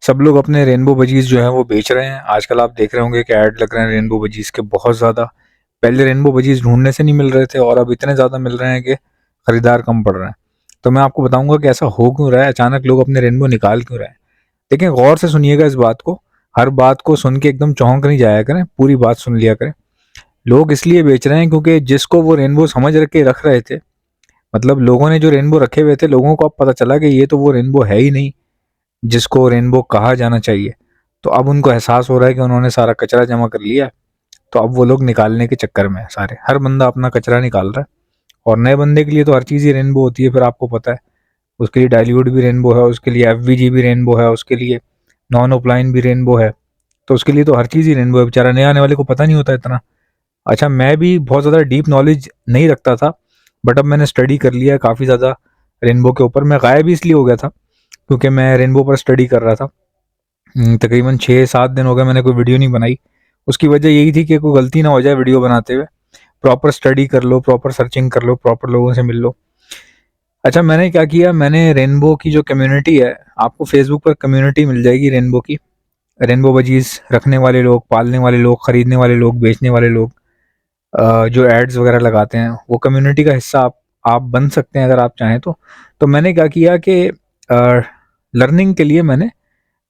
सब लोग अपने रेनबो बजीज जो है वो बेच रहे हैं। आजकल आप देख रहे होंगे कि ऐड लग रहे हैं रेनबो बजीज के बहुत ज़्यादा। पहले रेनबो बजीज ढूंढने से नहीं मिल रहे थे और अब इतने ज़्यादा मिल रहे हैं कि खरीदार कम पड़ रहे हैं। तो मैं आपको बताऊंगा कि ऐसा हो क्यों रहा है, अचानक लोग अपने रेनबो निकाल क्यों रहे हैं। लेकिन गौर से सुनिएगा इस बात को, हर बात को सुन के एकदम चौंक नहीं जाया करें, पूरी बात सुन लिया करें। लोग इसलिए बेच रहे हैं क्योंकि जिसको वो रेनबो समझ के रख रहे थे, मतलब लोगों ने जो रेनबो रखे हुए थे, लोगों को अब पता चला कि ये तो वो रेनबो है ही नहीं जिसको रेनबो कहा जाना चाहिए। तो अब उनको एहसास हो रहा है कि उन्होंने सारा कचरा जमा कर लिया है। तो अब वो लोग निकालने के चक्कर में है सारे, हर बंदा अपना कचरा निकाल रहा है। और नए बंदे के लिए तो हर चीज़ ही रेनबो होती है, फिर आपको पता है। उसके लिए डाइल्यूट भी रेनबो है, उसके लिए एफवीजी भी रेनबो है, उसके लिए नॉन ऑफलाइन भी रेनबो है। तो उसके लिए तो हर चीज़ ही रेनबो है, बेचारा नया आने वाले को पता नहीं होता इतना। अच्छा, मैं भी बहुत ज़्यादा डीप नॉलेज नहीं रखता था, बट अब मैंने स्टडी कर लिया है काफ़ी ज़्यादा रेनबो के ऊपर। मैं गायब भी इसलिए हो गया था क्योंकि मैं रेनबो पर स्टडी कर रहा था। तकरीबन 6-7 दिन हो गए मैंने कोई वीडियो नहीं बनाई। उसकी वजह यही थी कि कोई गलती ना हो जाए वीडियो बनाते हुए। प्रॉपर स्टडी कर लो, प्रॉपर सर्चिंग कर लो, प्रॉपर लोगों से मिल लो। अच्छा, मैंने क्या किया, मैंने रेनबो की जो कम्युनिटी है, आपको फेसबुक पर कम्युनिटी मिल जाएगी रेनबो की। रेनबो बजीज रखने वाले लोग, पालने वाले लोग, खरीदने वाले लोग, बेचने वाले लोग, जो एड्स वगैरह लगाते हैं, वो कम्युनिटी का हिस्सा आप बन सकते हैं अगर आप चाहें तो। तो मैंने क्या किया कि लर्निंग के लिए मैंने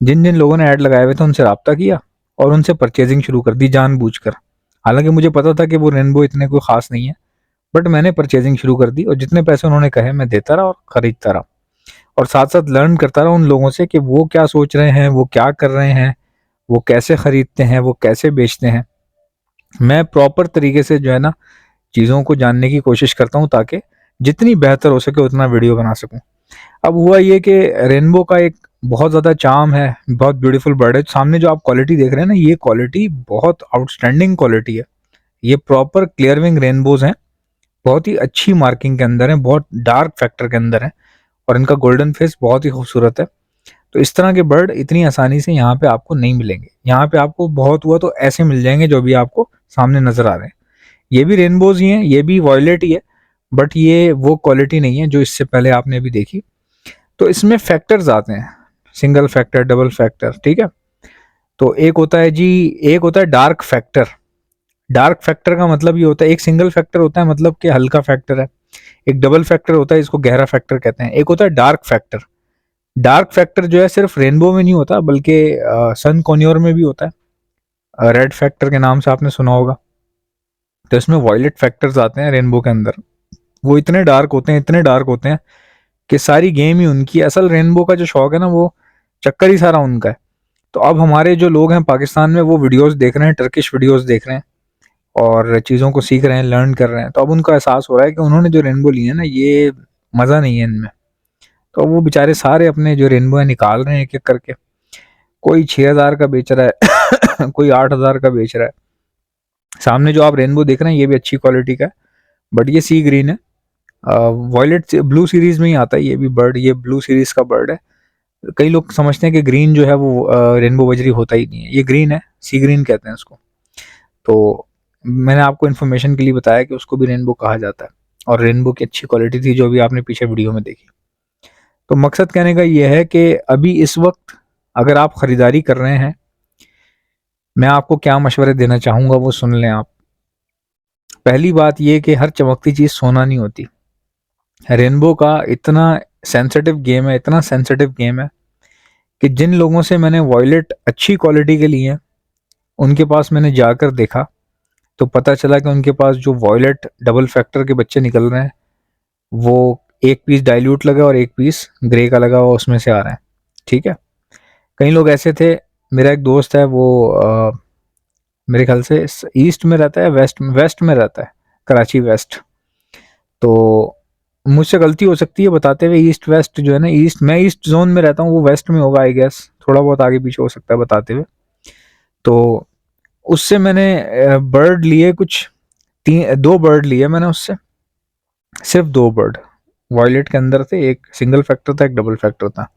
जिन जिन लोगों ने ऐड लगाए हुए थे उनसे रब्ता किया और उनसे परचेजिंग शुरू कर दी जानबूझकर। हालांकि मुझे पता था कि वो रेनबो इतने कोई खास नहीं है, बट मैंने परचेजिंग शुरू कर दी और जितने पैसे उन्होंने कहे मैं देता रहा और खरीदता रहा। और साथ साथ लर्न करता रहा उन लोगों से कि वो क्या सोच रहे हैं, वो क्या कर रहे हैं, वो कैसे खरीदते हैं, वो कैसे बेचते हैं। मैं प्रॉपर तरीके से जो है ना चीज़ों को जानने की कोशिश करता हूँ ताकि जितनी बेहतर हो सके उतना वीडियो बना सकूँ। अब हुआ ये कि रेनबो का एक बहुत ज़्यादा चार्म है, बहुत ब्यूटीफुल बर्ड है। सामने जो आप क्वालिटी देख रहे हैं ना, ये क्वालिटी बहुत आउटस्टैंडिंग क्वालिटी है। ये प्रॉपर क्लियर विंग रेनबोज हैं, बहुत ही अच्छी मार्किंग के अंदर हैं, बहुत डार्क फैक्टर के अंदर हैं और इनका गोल्डन फेस बहुत ही खूबसूरत है। तो इस तरह के बर्ड इतनी आसानी से यहाँ पे आपको नहीं मिलेंगे। यहाँ पे आपको बहुत हुआ तो ऐसे मिल जाएंगे जो भी आपको सामने नज़र आ रहे हैं। ये भी रेनबोज ही हैं, ये भी वॉयलेट ही है, बट ये वो क्वालिटी नहीं है जो इससे पहले आपने अभी देखी। तो इसमें फैक्टर्स आते हैं, सिंगल फैक्टर, डबल फैक्टर, ठीक है। तो एक होता है जी, एक होता है डार्क फैक्टर। डार्क फैक्टर का मतलब ये होता है, एक सिंगल फैक्टर होता है मतलब कि हल्का फैक्टर है, एक डबल फैक्टर होता है, इसको गहरा फैक्टर कहते हैं, एक होता है डार्क फैक्टर। डार्क फैक्टर जो है सिर्फ रेनबो में नहीं होता बल्कि सन कोन्योर में भी होता है, रेड फैक्टर के नाम से आपने सुना होगा। तो इसमें वॉयलेट फैक्टर्स आते हैं रेनबो के अंदर। वो इतने डार्क होते हैं, इतने डार्क होते हैं कि सारी गेम ही उनकी। असल रेनबो का जो शौक है ना, वो चक्कर ही सारा उनका है। तो अब हमारे जो लोग हैं पाकिस्तान में, वो वीडियोस देख रहे हैं, टर्किश वीडियोस देख रहे हैं और चीज़ों को सीख रहे हैं, लर्न कर रहे हैं। तो अब उनको एहसास हो रहा है कि उन्होंने जो रेनबो ली है ना, ये मज़ा नहीं है इनमें। तो वो बेचारे सारे अपने जो रेनबो है निकाल रहे हैं एक एक करके। कोई 6,000 का बेच रहा है कोई 8,000 का बेच रहा है। सामने जो आप रेनबो देख रहे हैं ये भी अच्छी क्वालिटी का है, बट ये सी ग्रीन है। वॉयलेट ब्लू सीरीज में ही आता है ये भी बर्ड, ये ब्लू सीरीज का बर्ड है। कई लोग समझते हैं कि ग्रीन जो है वो रेनबो बजरी होता ही नहीं है, ये ग्रीन है, सी ग्रीन कहते हैं उसको। तो मैंने आपको इन्फॉर्मेशन के लिए बताया कि उसको भी रेनबो कहा जाता है और रेनबो की अच्छी क्वालिटी थी जो भी आपने पीछे वीडियो में देखी। तो मकसद कहने का ये है कि अभी इस वक्त अगर आप ख़रीदारी कर रहे हैं, मैं आपको क्या मशवरे देना चाहूँगा वो सुन लें आप। पहली बात ये कि हर चमकती चीज़ सोना नहीं होती। रेनबो का इतना सेंसिटिव गेम है, इतना सेंसिटिव गेम है कि जिन लोगों से मैंने वॉयलेट अच्छी क्वालिटी के लिए हैं, उनके पास मैंने जाकर देखा तो पता चला कि उनके पास जो वॉयलेट डबल फैक्टर के बच्चे निकल रहे हैं, वो एक पीस डाइल्यूट लगा और एक पीस ग्रे का लगा हुआ उसमें से आ रहे हैं, ठीक है। कई लोग ऐसे थे, मेरा एक दोस्त है वो मेरे ख्याल से ईस्ट में रहता है, वेस्ट में रहता है, कराची वेस्ट। तो मुझसे गलती हो सकती है बताते हुए, ईस्ट वेस्ट जो है ना, ईस्ट, मैं ईस्ट जोन में रहता हूँ, वो वेस्ट में होगा आई गेस, थोड़ा बहुत आगे पीछे हो सकता है बताते हुए। तो उससे मैंने बर्ड लिए कुछ, तीन दो बर्ड लिए मैंने उससे, सिर्फ दो बर्ड वॉयलेट के अंदर थे, एक सिंगल फैक्टर था, एक डबल फैक्टर था।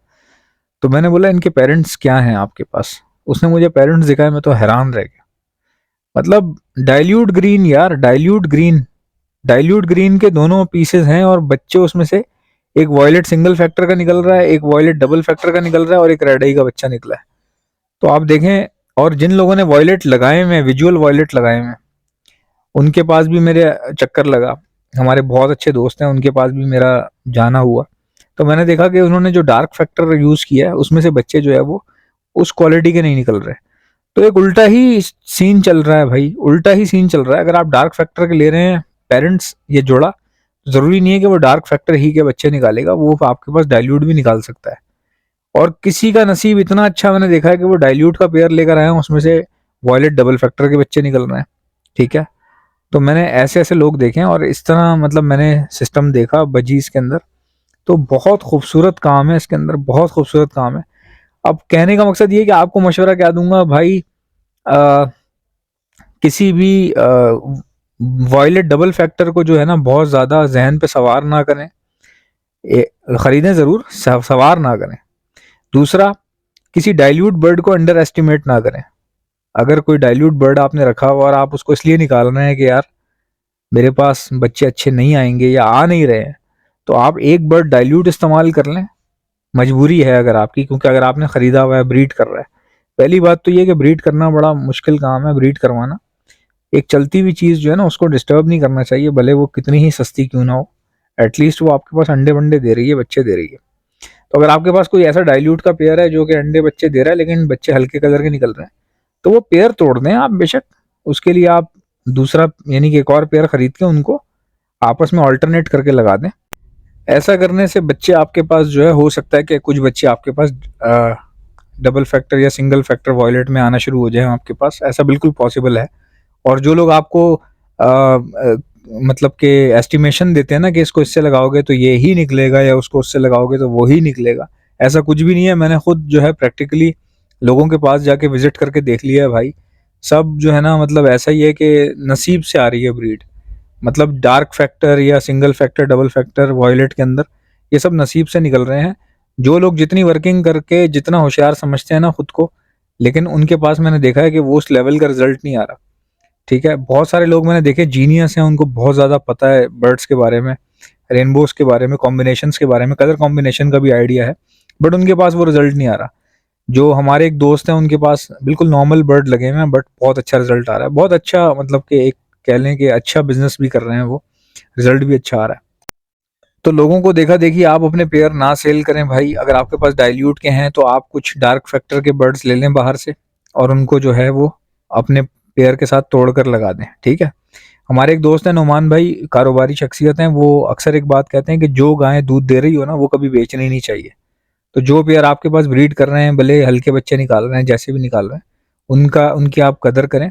तो मैंने बोला इनके पेरेंट्स क्या हैं आपके पास, उसने मुझे पेरेंट्स दिखाए, मैं तो हैरान रह गया। मतलब डाइल्यूट ग्रीन यार, डाइल्यूट ग्रीन, डाइल्यूट ग्रीन के दोनों पीसेस हैं और बच्चे उसमें से एक वॉयलेट सिंगल फैक्टर का निकल रहा है, एक वॉयलेट डबल फैक्टर का निकल रहा है और एक रेड आई का बच्चा निकला है। तो आप देखें, और जिन लोगों ने वॉयलेट लगाए हुए हैं, विजुअल वॉयलेट लगाए हुए हैं, उनके पास भी मेरे चक्कर लगा। हमारे बहुत अच्छे दोस्त हैं, उनके पास भी मेरा जाना हुआ। तो मैंने देखा कि उन्होंने जो डार्क फैक्टर यूज किया है उसमें से बच्चे जो है वो उस क्वालिटी के नहीं निकल रहे। तो एक उल्टा ही सीन चल रहा है भाई, उल्टा ही सीन चल रहा है। अगर आप डार्क फैक्टर के ले रहे हैं पेरेंट्स ये जोड़ा, जरूरी नहीं है कि वो डार्क फैक्टर ही के बच्चे निकालेगा, वो आपके पास डाइल्यूट भी निकाल सकता है। और किसी का नसीब इतना अच्छा मैंने देखा है कि वो डाइल्यूट का पेयर लेकर आए हैं, उसमें से वॉयलेट डबल फैक्टर के बच्चे निकल रहे हैं। ठीक है, तो मैंने ऐसे ऐसे लोग देखे हैं, और इस तरह मतलब मैंने सिस्टम देखा बजीज के अंदर। तो बहुत खूबसूरत काम है इसके अंदर, बहुत खूबसूरत काम है। अब कहने का मकसद ये है कि आपको मशवरा क्या दूंगा भाई, आ, किसी भी वॉयलेट डबल फैक्टर को जो है ना बहुत ज़्यादा जहन पे सवार ना करें। खरीदें ज़रूर, सवार ना करें। दूसरा, किसी डाइल्यूट बर्ड को अंडर एस्टिमेट ना करें। अगर कोई डाइल्यूट बर्ड आपने रखा हुआ और आप उसको इसलिए निकाल रहे हैं कि यार मेरे पास बच्चे अच्छे नहीं आएंगे या आ नहीं रहे हैं, तो आप एक बर्ड डाइल्यूट इस्तेमाल कर लें। मजबूरी है अगर आपकी, क्योंकि अगर आपने खरीदा हुआ है, ब्रीड कर रहा है। पहली बात तो ये कि ब्रीड करना बड़ा मुश्किल काम है, ब्रीड करवाना। एक चलती हुई चीज़ जो है ना उसको डिस्टर्ब नहीं करना चाहिए, भले वो कितनी ही सस्ती क्यों ना हो। एटलीस्ट वो आपके पास अंडे वंडे दे रही है, बच्चे दे रही है। तो अगर आपके पास कोई ऐसा डाइल्यूट का पेयर है जो कि अंडे बच्चे दे रहा है लेकिन बच्चे हल्के कलर के निकल रहे हैं, तो वो पेयर तोड़ दें आप बेशक। उसके लिए आप दूसरा यानी कि एक और पेयर खरीद के उनको आपस में ऑल्टरनेट करके लगा दें। ऐसा करने से बच्चे आपके पास जो है, हो सकता है कि कुछ बच्चे आपके पास डबल फैक्टर या सिंगल फैक्टर वॉयलेट में आना शुरू हो जाए आपके पास। ऐसा बिल्कुल पॉसिबल है। और जो लोग आपको मतलब कि एस्टिमेशन देते हैं ना कि इसको इससे लगाओगे तो ये ही निकलेगा या उसको उससे लगाओगे तो वो ही निकलेगा, ऐसा कुछ भी नहीं है। मैंने खुद जो है प्रैक्टिकली लोगों के पास जाके विजिट करके देख लिया है भाई। सब जो है ना मतलब ऐसा ही है कि नसीब से आ रही है ब्रीड। मतलब डार्क फैक्टर या single factor double factor violet के अंदर ये सब नसीब से निकल रहे हैं। जो लोग जितनी वर्किंग करके जितना होशियार समझते हैं ना खुद को, लेकिन उनके पास मैंने देखा है कि वो उस लेवल का रिजल्ट नहीं आ रहा। ठीक है, बहुत सारे लोग मैंने देखे जीनियस हैं, उनको बहुत ज़्यादा पता है बर्ड्स के बारे में, रेनबोस के बारे में, कॉम्बिनेशंस के बारे में, कलर कॉम्बिनेशन का भी आइडिया है, बट उनके पास वो रिजल्ट नहीं आ रहा। जो हमारे एक दोस्त हैं उनके पास बिल्कुल नॉर्मल बर्ड लगे हुए हैं बट बहुत अच्छा रिजल्ट आ रहा है, बहुत अच्छा, मतलब कि एक कह लें कि अच्छा बिजनेस भी कर रहे हैं वो, रिजल्ट भी अच्छा आ रहा है। तो लोगों को देखा देखी आप अपने पेयर ना सेल करें भाई। अगर आपके पास डाइल्यूट के हैं तो आप कुछ डार्क फैक्टर के बर्ड्स ले लें बाहर से, और उनको जो है वो अपने पेयर के साथ तोड़ कर लगा दें। ठीक है, हमारे एक दोस्त हैं नुमान भाई, कारोबारी शख्सियत हैं, वो अक्सर एक बात कहते हैं कि जो गायें दूध दे रही हो ना वो कभी बेचनी नहीं चाहिए। तो जो पेयर आपके पास ब्रीड कर रहे हैं, भले हल्के बच्चे निकाल रहे हैं, जैसे भी निकाल रहे हैं, उनकी आप कदर करें।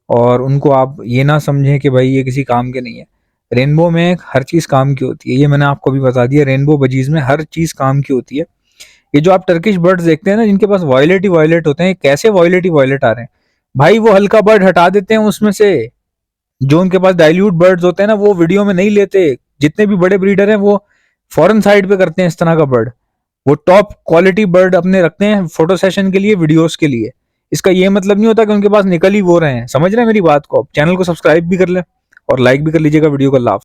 और उनको आप ये ना समझें कि भाई ये किसी काम के नहीं है। रेनबो में हर चीज़ काम की होती है, ये मैंने आपको भी बता दिया। रेनबो बजीज में हर चीज़ काम की होती है। ये जो आप टर्किश बर्ड्स देखते हैं ना जिनके पास वॉयलेट ही वॉयलेट होते हैं, कैसे वॉयलेट ही वॉयलेट आ रहे हैं भाई? वो हल्का बर्ड हटा देते हैं उसमें से। जो उनके पास डाइल्यूट बर्ड्स होते हैं ना वो वीडियो में नहीं लेते। जितने भी बड़े ब्रीडर हैं वो फॉरेन साइड पे करते हैं इस तरह का बर्ड। वो टॉप क्वालिटी बर्ड अपने रखते हैं फोटो सेशन के लिए, वीडियोस के लिए। इसका ये मतलब नहीं होता कि उनके पास निकल ही वो रहे हैं। समझ रहे हैं मेरी बात को? चैनल को सब्सक्राइब भी कर लें और लाइक भी कर लीजिएगा वीडियो को। लाभ।